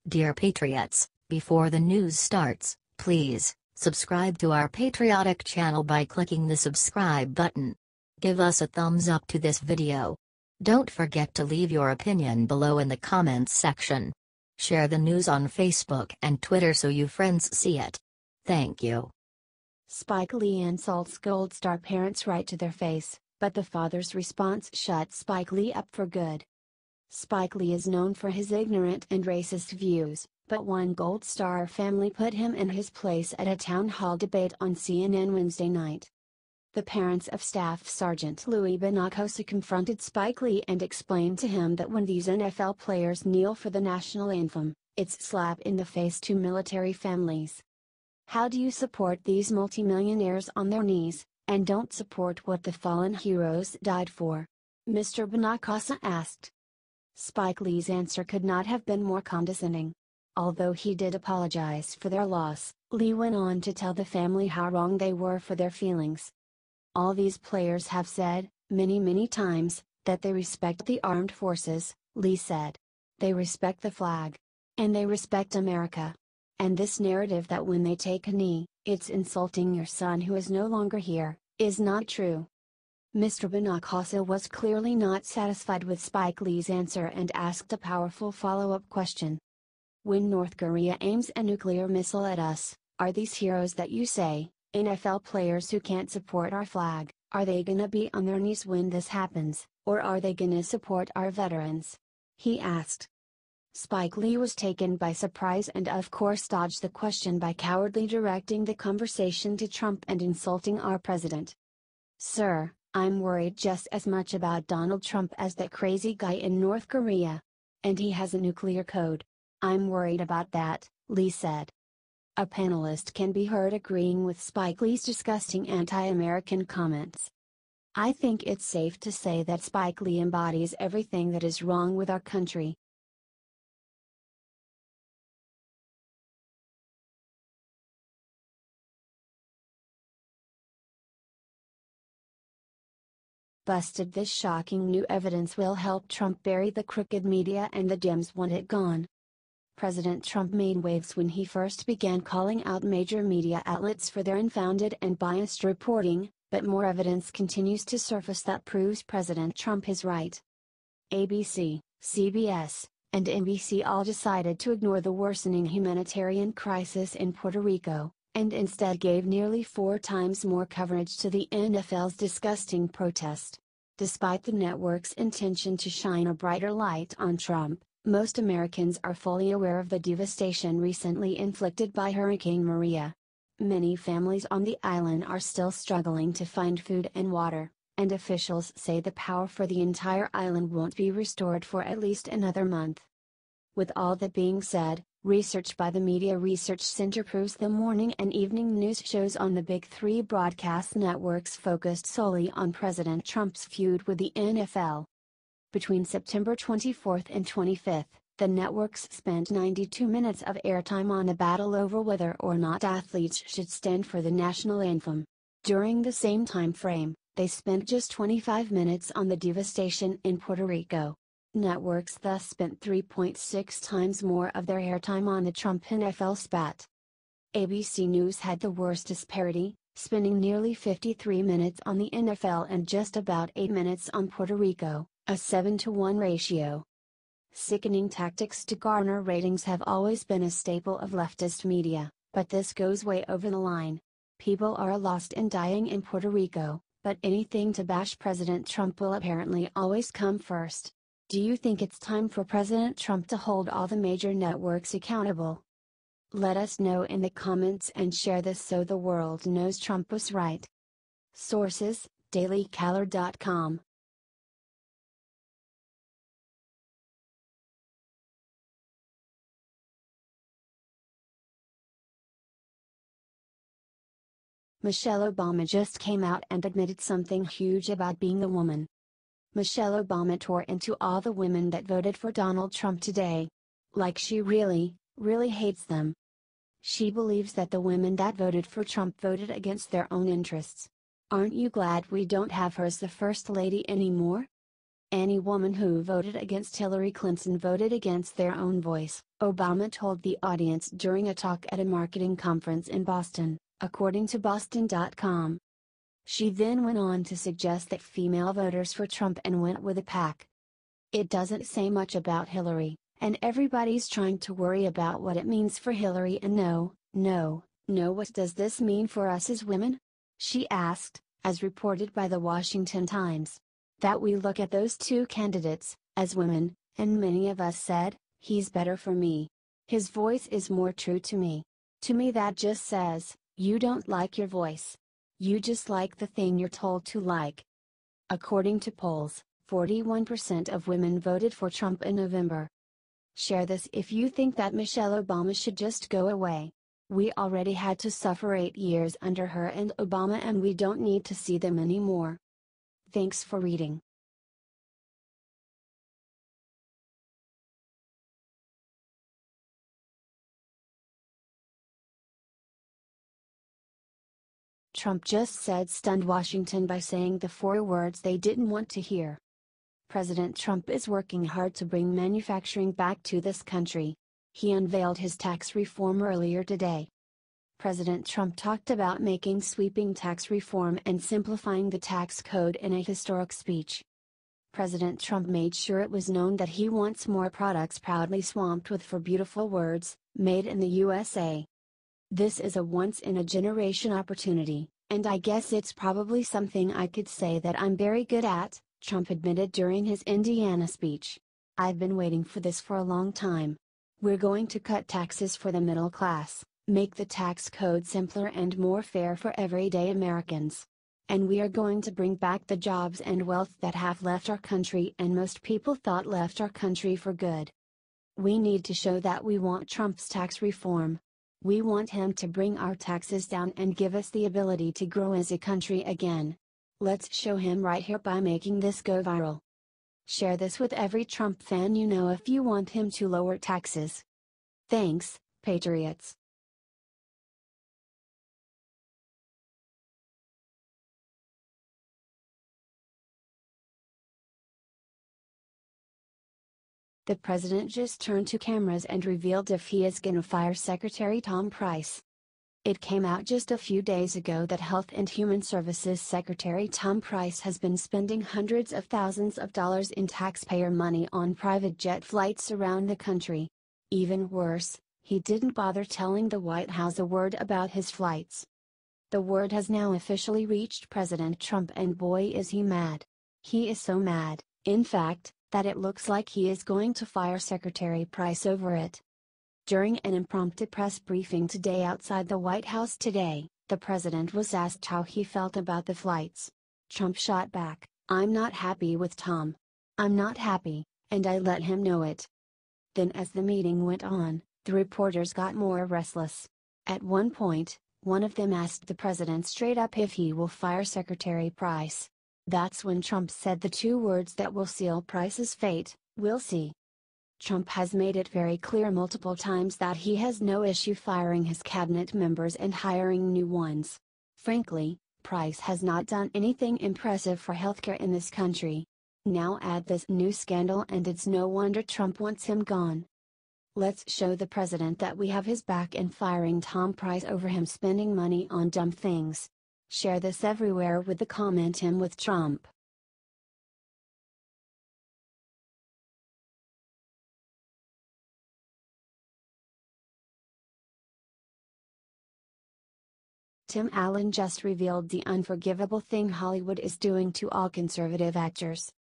Dear Patriots, before the news starts, please subscribe to our patriotic channel by clicking the subscribe button. Give us a thumbs up to this video. Don't forget to leave your opinion below in the comments section. Share the news on Facebook and Twitter so you friends see it. Thank you. Spike Lee insults Gold Star parents right to their face, but the father's response shut Spike Lee up for good. Spike Lee is known for his ignorant and racist views, but one Gold Star family put him in his place at a town hall debate on CNN Wednesday night. The parents of Staff Sgt. Louis Bonacasa confronted Spike Lee and explained to him that when these NFL players kneel for the national anthem, it's slap in the face to military families. How do you support these multimillionaires on their knees, and don't support what the fallen heroes died for? Mr. Bonacasa asked. Spike Lee's answer could not have been more condescending. Although he did apologize for their loss, Lee went on to tell the family how wrong they were for their feelings. All these players have said, many times, that they respect the armed forces, Lee said. They respect the flag. And they respect America. And this narrative that when they take a knee, it's insulting your son who is no longer here, is not true. Mr. Bonacasa was clearly not satisfied with Spike Lee's answer and asked a powerful follow-up question. When North Korea aims a nuclear missile at us, are these heroes that you say, NFL players who can't support our flag, are they gonna be on their knees when this happens, or are they gonna support our veterans? He asked. Spike Lee was taken by surprise and of course dodged the question by cowardly directing the conversation to Trump and insulting our president. Sir, I'm worried just as much about Donald Trump as that crazy guy in North Korea. And he has a nuclear code. I'm worried about that, Lee said. A panelist can be heard agreeing with Spike Lee's disgusting anti-American comments. I think it's safe to say that Spike Lee embodies everything that is wrong with our country. Busted. This shocking new evidence will help Trump bury the crooked media and the Dems want it gone. President Trump made waves when he first began calling out major media outlets for their unfounded and biased reporting, but more evidence continues to surface that proves President Trump is right. ABC, CBS, and NBC all decided to ignore the worsening humanitarian crisis in Puerto Rico, and instead gave nearly 4 times more coverage to the NFL's disgusting protest. Despite the network's intention to shine a brighter light on Trump, most Americans are fully aware of the devastation recently inflicted by Hurricane Maria. Many families on the island are still struggling to find food and water, and officials say the power for the entire island won't be restored for at least another month. With all that being said, research by the Media Research Center proves the morning and evening news shows on the Big Three broadcast networks focused solely on President Trump's feud with the NFL. Between September 24 and 25, the networks spent 92 minutes of airtime on a battle over whether or not athletes should stand for the national anthem. During the same time frame, they spent just 25 minutes on the devastation in Puerto Rico. Networks thus spent 3.6 times more of their airtime on the Trump NFL spat. ABC News had the worst disparity, spending nearly 53 minutes on the NFL and just about 8 minutes on Puerto Rico, a 7-to-1 ratio. Sickening tactics to garner ratings have always been a staple of leftist media, but this goes way over the line. People are lost and dying in Puerto Rico, but anything to bash President Trump will apparently always come first. Do you think it's time for President Trump to hold all the major networks accountable? Let us know in the comments and share this so the world knows Trump was right. Sources: dailycaller.com. Michelle Obama just came out and admitted something huge about being a woman. Michelle Obama tore into all the women that voted for Donald Trump today. Like she really hates them. She believes that the women that voted for Trump voted against their own interests. Aren't you glad we don't have her as the First Lady anymore? Any woman who voted against Hillary Clinton voted against their own voice, Obama told the audience during a talk at a marketing conference in Boston, according to Boston.com. She then went on to suggest that female voters for Trump and went with a pack. It doesn't say much about Hillary, and everybody's trying to worry about what it means for Hillary, and no, what does this mean for us as women? She asked, as reported by the Washington Times. That we look at those two candidates, as women, and many of us said, he's better for me. His voice is more true to me. To me that just says, you don't like your voice. You just like the thing you're told to like. According to polls, 41% of women voted for Trump in November. Share this if you think that Michelle Obama should just go away. We already had to suffer 8 years under her and Obama, and we don't need to see them anymore. Thanks for reading. Trump just said stunned Washington by saying the 4 words they didn't want to hear. President Trump is working hard to bring manufacturing back to this country. He unveiled his tax reform earlier today. President Trump talked about making sweeping tax reform and simplifying the tax code in a historic speech. President Trump made sure it was known that he wants more products proudly swamped with 4 beautiful words, made in the USA. This is a once-in-a-generation opportunity, and I guess it's probably something I could say that I'm very good at, Trump admitted during his Indiana speech. I've been waiting for this for a long time. We're going to cut taxes for the middle class, make the tax code simpler and more fair for everyday Americans. And we are going to bring back the jobs and wealth that have left our country and most people thought left our country for good. We need to show that we want Trump's tax reform. We want him to bring our taxes down and give us the ability to grow as a country again. Let's show him right here by making this go viral. Share this with every Trump fan you know if you want him to lower taxes. Thanks, Patriots. The president just turned to cameras and revealed if he is gonna fire Secretary Tom Price. It came out just a few days ago that Health and Human Services Secretary Tom Price has been spending hundreds of thousands of dollars in taxpayer money on private jet flights around the country. Even worse, he didn't bother telling the White House a word about his flights. The word has now officially reached President Trump, and boy is he mad. He is so mad, in fact, that it looks like he is going to fire Secretary Price over it. During an impromptu press briefing today outside the White House today, the president was asked how he felt about the flights. Trump shot back, "I'm not happy with Tom. I'm not happy, and I let him know it." Then as the meeting went on, the reporters got more restless. At one point, one of them asked the president straight up if he will fire Secretary Price. That's when Trump said the 2 words that will seal Price's fate, "We'll see." Trump has made it very clear multiple times that he has no issue firing his cabinet members and hiring new ones. Frankly, Price has not done anything impressive for healthcare in this country. Now add this new scandal and it's no wonder Trump wants him gone. Let's show the president that we have his back in firing Tom Price over him spending money on dumb things. Share this everywhere with the comment him with Trump. Tim Allen just revealed the unforgivable thing Hollywood is doing to all conservative actors.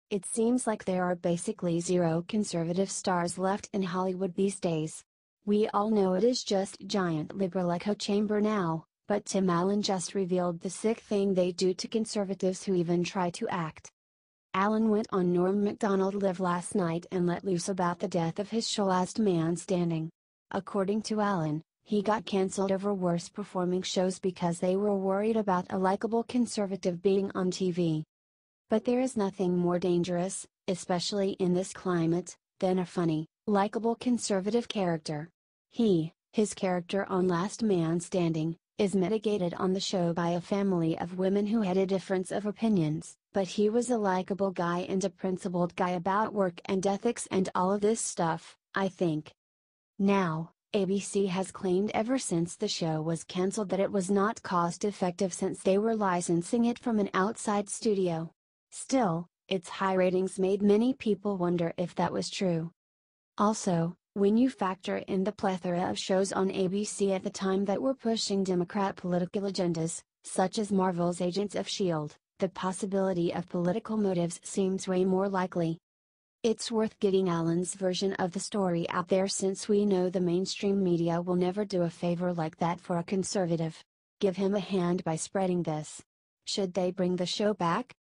It seems like there are basically 0 conservative stars left in Hollywood these days. We all know it is just a giant liberal echo chamber now, but Tim Allen just revealed the sick thing they do to conservatives who even try to act. Allen went on Norm Macdonald Live last night and let loose about the death of his show Last Man Standing. According to Allen, he got cancelled over worse performing shows because they were worried about a likable conservative being on TV. But there is nothing more dangerous, especially in this climate, than a funny, likable conservative character. His character on Last Man Standing, is mitigated on the show by a family of women who had a difference of opinions, But he was a likable guy and a principled guy about work and ethics and all of this stuff, I think. Now, ABC has claimed ever since the show was cancelled that it was not cost effective since they were licensing it from an outside studio. Still, its high ratings made many people wonder if that was true. Also, when you factor in the plethora of shows on ABC at the time that were pushing Democrat political agendas, such as Marvel's Agents of S.H.I.E.L.D., the possibility of political motives seems way more likely. It's worth getting Alan's version of the story out there since we know the mainstream media will never do a favor like that for a conservative. Give him a hand by spreading this. Should they bring the show back?